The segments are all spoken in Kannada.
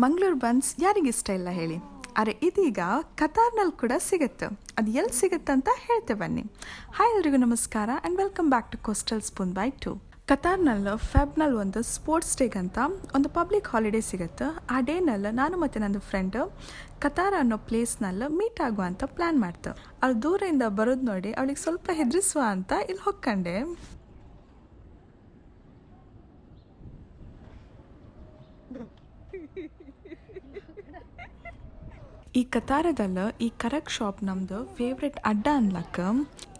ಮಂಗಳೂರು ಬನ್ಸ್ ಯಾರಿಗಿಷ್ಟ ಇಲ್ಲ ಹೇಳಿ. ಅರೆ ಇದೀಗ ಕತಾರ್ನಲ್ಲಿ ಕೂಡ ಸಿಗುತ್ತೆ. ಅದು ಎಲ್ಲಿ ಸಿಗುತ್ತೆ ಅಂತ ಹೇಳ್ತೆ ಬನ್ನಿ. ಹಾಯ್ ಎಲ್ರಿಗೂ ನಮಸ್ಕಾರ and welcome back to coastal spoon by 2. ಕತಾರ್ನಲ್ಲಿ ಫೆಬ್ನಲ್ಲಿ ಒಂದು ಸ್ಪೋರ್ಟ್ಸ್ ಡೇಗೆ ಅಂತ ಒಂದು ಪಬ್ಲಿಕ್ ಹಾಲಿಡೇ ಸಿಗುತ್ತೆ. ಆ ಡೇನಲ್ಲಿ ನಾನು ಮತ್ತು ನನ್ನ ಫ್ರೆಂಡ್ ಕತಾರ್ ಅನ್ನೋ ಪ್ಲೇಸ್ನಲ್ಲಿ ಮೀಟ್ ಆಗುವಂತ ಪ್ಲ್ಯಾನ್ ಮಾಡ್ತೆ. ಅವ್ಳು ದೂರದಿಂದ ಬರೋದು ನೋಡಿ ಅವಳಿಗೆ ಸ್ವಲ್ಪ ಹೆದರಿಸುವ ಅಂತ ಇಲ್ಲಿ ಹೋಗ್ಕಂಡೆ. ಈ ಕತಾರದಲ್ಲಿ ಈ ಕರಕ್ ಶಾಪ್ ನಮ್ಮದು ಫೇವ್ರೆಟ್ ಅಡ್ಡ ಅನ್ಲಕ್ಕ.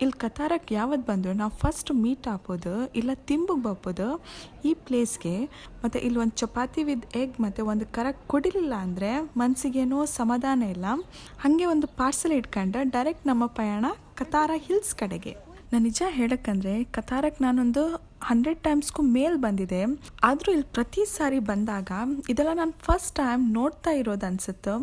ಇಲ್ಲಿ ಕತಾರಕ್ಕೆ ಯಾವತ್ತು ಬಂದು ನಾವು ಫಸ್ಟ್ ಮೀಟ್ ಹಾಕೋದು ಇಲ್ಲ ತಿಂಬುಗೆ ಬಪ್ಪೋದು ಈ ಪ್ಲೇಸ್ಗೆ. ಮತ್ತು ಇಲ್ಲಿ ಒಂದು ಚಪಾತಿ ವಿತ್ ಎಗ್ ಮತ್ತು ಒಂದು ಕರಕ್ ಕೊಡಿಲಿಲ್ಲ ಅಂದರೆ ಮನಸ್ಸಿಗೇನೋ ಸಮಾಧಾನ ಇಲ್ಲ. ಹಾಗೆ ಒಂದು ಪಾರ್ಸಲ್ ಇಟ್ಕೊಂಡು ಡೈರೆಕ್ಟ್ ನಮ್ಮ ಪಯಣ ಕತಾರ ಹಿಲ್ಸ್ ಕಡೆಗೆ. ನಾನು ನಿಜ ಹೇಳಕ್ಕಂದ್ರೆ ಕತಾರಕ್ಕೆ ನಾನೊಂದು 100 ಟೈಮ್ಸ್ಗೂ ಮೇಲ್ ಬಂದಿದೆ. ಆದರೂ ಇಲ್ಲಿ ಪ್ರತಿ ಸಾರಿ ಬಂದಾಗ ಇದೆಲ್ಲ ನಾನು ಫಸ್ಟ್ ಟೈಮ್ ನೋಡ್ತಾ ಇರೋದು ಅನ್ಸುತ್ತೆ.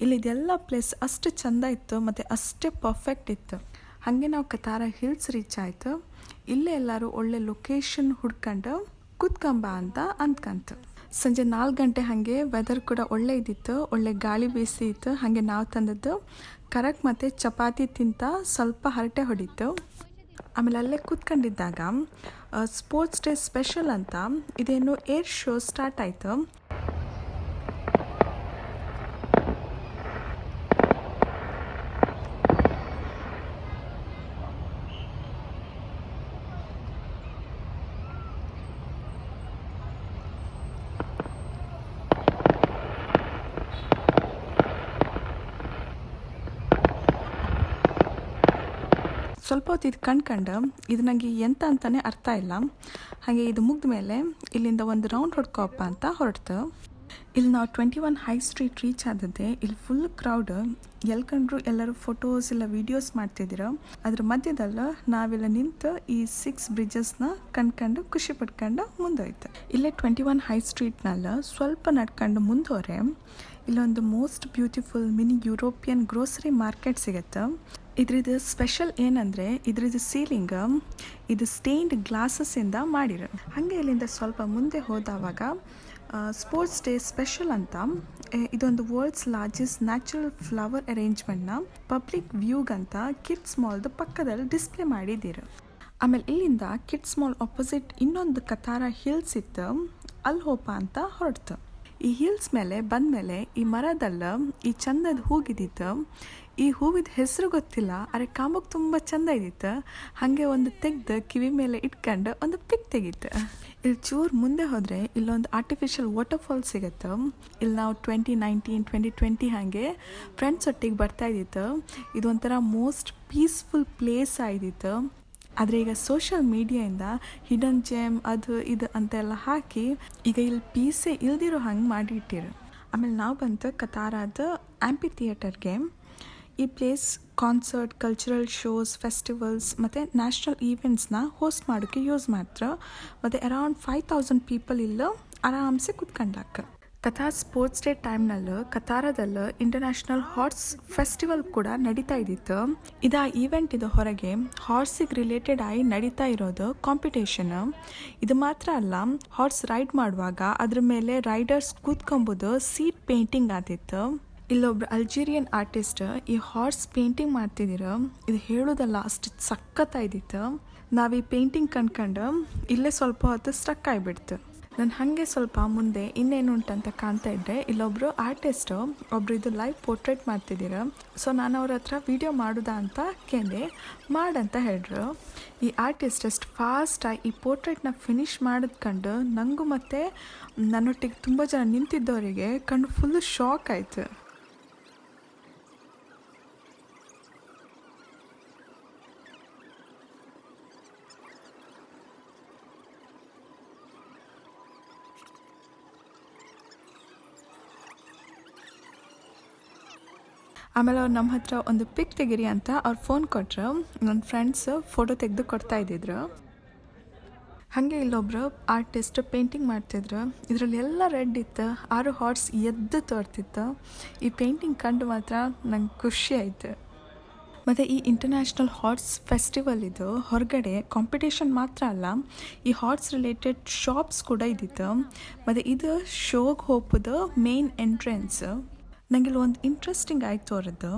ಇಲ್ಲಿದೆಲ್ಲ ಪ್ಲೇಸ್ ಅಷ್ಟು ಚೆಂದ ಇತ್ತು ಮತ್ತು ಅಷ್ಟೇ ಪರ್ಫೆಕ್ಟ್ ಇತ್ತು. ಹಾಗೆ ನಾವು ಕತಾರ ಹಿಲ್ಸ್ ರೀಚ್ ಆಯಿತು. ಇಲ್ಲೇ ಎಲ್ಲರೂ ಒಳ್ಳೆ ಲೊಕೇಶನ್ ಹುಡ್ಕೊಂಡು ಕೂತ್ಕೊಂಬ ಅಂತ ಅಂದ್ಕಂತು. ಸಂಜೆ 4 ಗಂಟೆ ಹಾಗೆ ವೆದರ್ ಕೂಡ ಒಳ್ಳೆ ಇದ್ದಿತ್ತು, ಒಳ್ಳೆ ಗಾಳಿ ಬೀಸಿ ಇತ್ತು. ಹಾಗೆ ನಾವು ತಂದದ್ದು ಕರಕ್ ಮತ್ತು ಚಪಾತಿ ತಿಂತ ಸ್ವಲ್ಪ ಹರಟೆ ಹೊಡಿತು. ಆಮೇಲೆ ಅಲ್ಲೇ ಕೂತ್ಕೊಂಡಿದ್ದಾಗ ಸ್ಪೋರ್ಟ್ಸ್ ಡೇ ಸ್ಪೆಷಲ್ ಅಂತ ಇದೇನು ಏರ್ ಶೋ ಸ್ಟಾರ್ಟ್ ಆಯಿತು. ಸ್ವಲ್ಪ ಹೊತ್ತು ಇದು ಕಂಡ್ಕೊಂಡು ಇದು ನನಗೆ ಎಂತ ಅಂತಲೇ ಅರ್ಥ ಇಲ್ಲ. ಹಾಗೆ ಇದು ಮುಗಿದ ಮೇಲೆ ಇಲ್ಲಿಂದ ಒಂದು ರೌಂಡ್ ಹೊಡ್ಕೊಪ್ಪ ಅಂತ ಹೊರಡ್ತು. ಇಲ್ಲಿ ನಾವು 21 ಹೈ ಸ್ಟ್ರೀಟ್ ರೀಚ್ ಆದದ್ದೆ. ಇಲ್ಲಿ ಫುಲ್ ಕ್ರೌಡ್, ಎಲ್ಕಂಡ್ರು ಎಲ್ಲರೂ ಫೋಟೋಸ್ ಇಲ್ಲ ವೀಡಿಯೋಸ್ ಮಾಡ್ತಿದ್ದೀರ. ಅದ್ರ ಮಧ್ಯದಲ್ಲಿ ನಾವೆಲ್ಲ ನಿಂತು ಈ 6 ಬ್ರಿಡ್ಜಸ್ನ ಕಂಡ್ಕೊಂಡು ಖುಷಿ ಪಡ್ಕೊಂಡು ಮುಂದೋಯ್ತು. ಇಲ್ಲೇ 21 ಹೈ ಸ್ಟ್ರೀಟ್ನಲ್ಲಿ ಸ್ವಲ್ಪ ನಡ್ಕೊಂಡು ಮುಂದೋರೆ ಇಲ್ಲೊಂದು most beautiful mini European grocery market ಸಿಗುತ್ತೆ. ಇದ್ರದ್ದು ಸ್ಪೆಷಲ್ ಏನಂದರೆ ಇದ್ರದ್ದು ಸೀಲಿಂಗ್ ಇದು ಸ್ಟೇನ್ಡ್ ಗ್ಲಾಸಸ್ಸಿಂದ ಮಾಡಿರೋ. ಹಾಗೆ ಇಲ್ಲಿಂದ ಸ್ವಲ್ಪ ಮುಂದೆ ಹೋದವಾಗ ಸ್ಪೋರ್ಟ್ಸ್ ಡೇ ಸ್ಪೆಷಲ್ ಅಂತ ಇದೊಂದು ವರ್ಲ್ಡ್ಸ್ ಲಾರ್ಜೆಸ್ಟ್ ನ್ಯಾಚುರಲ್ ಫ್ಲವರ್ ಅರೇಂಜ್ಮೆಂಟ್ನ ಪಬ್ಲಿಕ್ ವ್ಯೂಗಂತ ಕಿಡ್ಸ್ ಮಾಲ್ದು ಪಕ್ಕದಲ್ಲಿ ಡಿಸ್ಪ್ಲೇ ಮಾಡಿದ್ದೀರ. ಆಮೇಲೆ ಇಲ್ಲಿಂದ ಕಿಡ್ಸ್ ಮಾಲ್ ಆಪೋಸಿಟ್ ಇನ್ನೊಂದು ಕತಾರ ಹಿಲ್ಸ್ ಇತ್ತು, ಅಲ್ಲಿ ಹೋಪ ಅಂತ ಹೊರಡ್ತು. ಈ ಹಿಲ್ಸ್ ಮೇಲೆ ಬಂದಮೇಲೆ ಈ ಮರದಲ್ಲ ಈ ಚಂದದ ಹೂಗಿದ್ದಿತ್ತು. ಈ ಹೂವಿದ ಹೆಸರು ಗೊತ್ತಿಲ್ಲ, ಅರೆ ಕಾಮಕ್ಕೆ ತುಂಬ ಚೆಂದ ಇದ್ದಿತ್ತು. ಹಾಗೆ ಒಂದು ತೆಗ್ದು ಕಿವಿ ಮೇಲೆ ಇಟ್ಕೊಂಡು ಒಂದು ಪಿಕ್ ತೆಗಿತ್ತು. ಇಲ್ಲಿ ಚೂರು ಮುಂದೆ ಹೋದರೆ ಇಲ್ಲೊಂದು ಆರ್ಟಿಫಿಷಿಯಲ್ ವಾಟರ್ಫಾಲ್ ಸಿಗುತ್ತೆ. ಇಲ್ಲಿ ನಾವು 2019 2020 ಹಾಗೆ ಫ್ರೆಂಡ್ಸ್ ಒಟ್ಟಿಗೆ ಬರ್ತಾ ಇದ್ದಿತ್ತು. ಇದೊಂಥರ ಮೋಸ್ಟ್ ಪೀಸ್ಫುಲ್ ಪ್ಲೇಸ್ ಆಗಿತ್ತು. ಆದರೆ ಈಗ ಸೋಷಿಯಲ್ ಮೀಡಿಯಾಯಿಂದ ಹಿಡನ್ ಜೆಮ್ ಅದು ಇದು ಅಂತೆಲ್ಲ ಹಾಕಿ ಈಗ ಇಲ್ಲಿ ಪೀಸೇ ಇಲ್ದಿರೋ ಹಂಗೆ ಮಾಡಿಟ್ಟಿರು. ಆಮೇಲೆ ನಾವು ಬಂತು ಕತಾರದ ಆ್ಯಂಪಿ ಥಿಯೇಟರ್ಗೆ. ಈ place concert, cultural shows, festivals ಮತ್ತು ನ್ಯಾಷನಲ್ ಈವೆಂಟ್ಸ್ನ ಹೋಸ್ಟ್ ಮಾಡೋಕ್ಕೆ ಯೂಸ್ ಮಾಡ್ತಾರೆ. ಮತ್ತು ಅರೌಂಡ್ 5000 ಪೀಪಲ್ ಇಲ್ಲ ಆರಾಮ್ಸೆ ಕೂತ್ಕೊಂಡಾಕ. ಕತಾರ್ ಸ್ಪೋರ್ಟ್ಸ್ ಡೇ ಟೈಮ್ನಲ್ಲೂ ಕತಾರದಲ್ಲಿ ಇಂಟರ್ನ್ಯಾಷನಲ್ ಹಾರ್ಸ್ ಫೆಸ್ಟಿವಲ್ ಕೂಡ ನಡೀತಾ ಇದ್ದಿತ್ತು. ಇದು ಆ ಈವೆಂಟ್ ಇದು ಹೊರಗೆ ಹಾರ್ಸಿಗೆ ರಿಲೇಟೆಡ್ ಆಗಿ ನಡೀತಾ ಇರೋದು ಕಾಂಪಿಟೇಷನ್. ಇದು ಮಾತ್ರ ಅಲ್ಲ, ಹಾರ್ಸ್ ರೈಡ್ ಮಾಡುವಾಗ ಅದ್ರ ಮೇಲೆ ರೈಡರ್ಸ್ ಕೂತ್ಕೊಂಬೋದು ಸೀಟ್ ಪೇಂಟಿಂಗ್ ಆದಿತ್ತು. ಇಲ್ಲೊಬ್ರು ಅಲ್ಜೀರಿಯನ್ ಆರ್ಟಿಸ್ಟ್ ಈ ಹಾರ್ಸ್ ಪೇಂಟಿಂಗ್ ಮಾಡ್ತಿದ್ದೀರ. ಇದು ಹೇಳೋದಲ್ಲ, ಅಷ್ಟು ಸಖತ್ತಾಗಿದ್ದಿತ್ತು. ನಾವು ಈ ಪೇಂಟಿಂಗ್ ಕಂಡ್ಕೊಂಡು ಇಲ್ಲೇ ಸ್ವಲ್ಪ ಹೊತ್ತು ಸ್ಟ್ರಕ್ ಆಗಿಬಿಡ್ತು. ನಾನು ಹಾಗೆ ಸ್ವಲ್ಪ ಮುಂದೆ ಇನ್ನೇನು ಉಂಟಂತ ಕಾಣ್ತಾ ಇದ್ದೆ. ಇಲ್ಲೊಬ್ರು ಆರ್ಟಿಸ್ಟು ಒಬ್ರು ಇದು ಲೈವ್ ಪೋರ್ಟ್ರೇಟ್ ಮಾಡ್ತಿದ್ದೀರ. ಸೊ ನಾನು ಅವ್ರ ಹತ್ರ ವೀಡಿಯೋ ಮಾಡೋದಾ ಅಂತ ಕೇಳಿದೆ, ಮಾಡಂತ ಹೇಳಿದ್ರು. ಈ ಆರ್ಟಿಸ್ಟ್ ಅಷ್ಟು ಫಾಸ್ಟಾಗಿ ಈ ಪೋರ್ಟ್ರೇಟ್ನ ಫಿನಿಷ್ ಮಾಡಿದ್ಕೊಂಡು ನನಗೂ ಮತ್ತು ನನ್ನೊಟ್ಟಿಗೆ ತುಂಬ ಜನ ನಿಂತಿದ್ದವರಿಗೆ ಕಣ್ಣು ಫುಲ್ಲು ಶಾಕ್ ಆಯಿತು. ಆಮೇಲೆ ಅವ್ರು ನಮ್ಮ ಹತ್ರ ಒಂದು ಪಿಕ್ ತೆಗಿರಿ ಅಂತ ಅವ್ರು ಫೋನ್ ಕೊಟ್ಟರು. ನನ್ನ ಫ್ರೆಂಡ್ಸ್ ಫೋಟೋ ತೆಗೆದು ಕೊಡ್ತಾ ಇದ್ದಿದ್ರು. ಹಾಗೆ ಇಲ್ಲೊಬ್ರು ಆರ್ಟಿಸ್ಟ್ ಪೇಂಟಿಂಗ್ ಮಾಡ್ತಿದ್ರು. ಇದರಲ್ಲಿ ಎಲ್ಲ ರೆಡ್ ಇತ್ತು, 6 ಹಾರ್ಸ್ ಎದ್ದು ತೋರ್ತಿತ್ತು. ಈ ಪೇಂಟಿಂಗ್ ಕಂಡು ಮಾತ್ರ ನಂಗೆ ಖುಷಿ ಆಯಿತು. ಮತ್ತು ಈ ಇಂಟರ್ನ್ಯಾಷನಲ್ ಹಾರ್ಸ್ ಫೆಸ್ಟಿವಲ್ ಇದು ಹೊರಗಡೆ ಕಾಂಪಿಟೇಷನ್ ಮಾತ್ರ ಅಲ್ಲ, ಈ ಹಾರ್ಸ್ ರಿಲೇಟೆಡ್ ಶಾಪ್ಸ್ ಕೂಡ ಇದ್ದಿತ್ತು. ಮತ್ತು ಇದು ಶೋಗೆ ಹೋಗ್ಬೋದು ಮೇನ್ ಎಂಟ್ರೆನ್ಸ್. ನನಗೆ ಒಂದು ಇಂಟ್ರೆಸ್ಟಿಂಗ್ ಆಯ್ತು ಅವ್ರದ್ದು,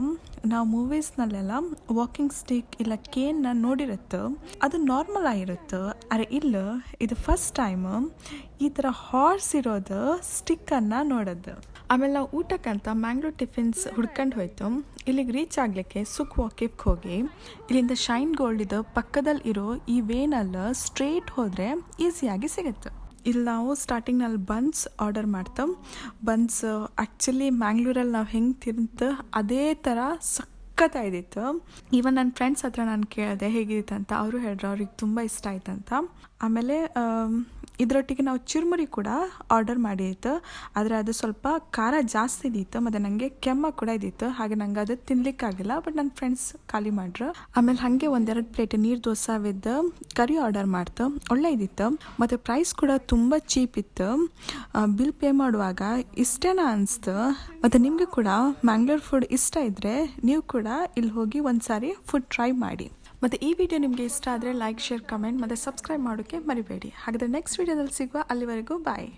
ನಾವು ಮೂವೀಸ್ನಲ್ಲೆಲ್ಲ ವಾಕಿಂಗ್ ಸ್ಟಿಕ್ ಇಲ್ಲ ಕೇನ್ನ ನೋಡಿರುತ್ತೆ, ಅದು ನಾರ್ಮಲ್ ಆಗಿರುತ್ತೆ. ಅರೆ ಇಲ್ಲ, ಇದು ಫಸ್ಟ್ ಟೈಮ್ ಈ ಥರ ಹಾರ್ಸ್ ಇರೋದು ಸ್ಟಿಕ್ಕನ್ನು ನೋಡೋದು. ಆಮೇಲೆ ನಾವು ಊಟಕ್ಕಂತ ಮ್ಯಾಂಗ್ಳೂರ್ ಟಿಫಿನ್ಸ್ ಹುಡ್ಕೊಂಡು ಹೋಯ್ತು. ಇಲ್ಲಿಗೆ ರೀಚ್ ಆಗಲಿಕ್ಕೆ ಸುಕ್ ವಾಕಿಫ್ಗೆ ಹೋಗಿ ಇಲ್ಲಿಂದ ಶೈನ್ ಗೋಲ್ಡ್ ಇದು ಪಕ್ಕದಲ್ಲಿ ಇರೋ ಈ ವೇನಲ್ಲಿ ಸ್ಟ್ರೇಟ್ ಹೋದರೆ ಈಸಿಯಾಗಿ ಸಿಗುತ್ತೆ. ಇಲ್ಲಿ ನಾವು ಸ್ಟಾರ್ಟಿಂಗ್ನಲ್ಲಿ ಬನ್ಸ್ ಆರ್ಡರ್ ಮಾಡ್ತೇವೆ. ಬನ್ಸ್ ಆ್ಯಕ್ಚುಲಿ ಮ್ಯಾಂಗ್ಳೂರಲ್ಲಿ ನಾವು ಹೆಂಗೆ ತಿಂತ ಅದೇ ಥರ ಸಖತ್ತಾಗಿತ್ತು. ಈವನ್ ನನ್ನ ಫ್ರೆಂಡ್ಸ್ ಹತ್ರ ನಾನು ಕೇಳಿದೆ ಹೇಗಿತ್ತು ಅಂತ, ಅವರು ಹೇಳಿದ್ರು ಅವ್ರಿಗೆ ತುಂಬ ಇಷ್ಟ ಆಯ್ತಂತ. ಆಮೇಲೆ ಇದರೊಟ್ಟಿಗೆ ನಾವು ಚುರುಮುರಿ ಕೂಡ ಆರ್ಡರ್ ಮಾಡಿತ್ತು, ಆದರೆ ಅದು ಸ್ವಲ್ಪ ಖಾರ ಜಾಸ್ತಿ ಇದ್ದಿತ್ತು ಮತ್ತು ನನಗೆ ಕೆಮ್ಮ ಕೂಡ ಇದ್ದಿತ್ತು, ಹಾಗೆ ನಂಗೆ ಅದು ತಿನ್ಲಿಕ್ಕಾಗಿಲ್ಲ. ಬಟ್ ನನ್ನ ಫ್ರೆಂಡ್ಸ್ ಖಾಲಿ ಮಾಡ್ರು. ಆಮೇಲೆ ಹಾಗೆ ಒಂದೆರಡು ಪ್ಲೇಟ್ ನೀರು ದೋಸೆ ವಿದ್ ಕರಿ ಆರ್ಡರ್ ಮಾಡ್ತು, ಒಳ್ಳೆ ಇದ್ದಿತ್ತು ಮತ್ತು ಪ್ರೈಸ್ ಕೂಡ ತುಂಬ ಚೀಪ್ ಇತ್ತು. ಬಿಲ್ ಪೇ ಮಾಡುವಾಗ ಇಷ್ಟೇನಾ ಅನಿಸ್ತು. ಮತ್ತು ನಿಮಗೆ ಕೂಡ ಮ್ಯಾಂಗ್ಳೂರ್ ಫುಡ್ ಇಷ್ಟ ಇದ್ದರೆ ನೀವು ಕೂಡ ಇಲ್ಲಿ ಹೋಗಿ ಒಂದು ಸಾರಿ ಫುಡ್ ಟ್ರೈ ಮಾಡಿ. ಮತ್ತು ಈ ವಿಡಿಯೋ ನಿಮಗೆ ಇಷ್ಟ ಆದರೆ ಲೈಕ್, ಶೇರ್, ಕಮೆಂಟ್ ಮತ್ತು ಸಬ್ಸ್ಕ್ರೈಬ್ ಮಾಡೋಕ್ಕೆ ಮರಿಬೇಡಿ. ಹಾಗಾದರೆ ನೆಕ್ಸ್ಟ್ ವಿಡಿಯೋದಲ್ಲಿ ಸಿಗುವ, ಅಲ್ಲಿವರೆಗೂ ಬಾಯ್.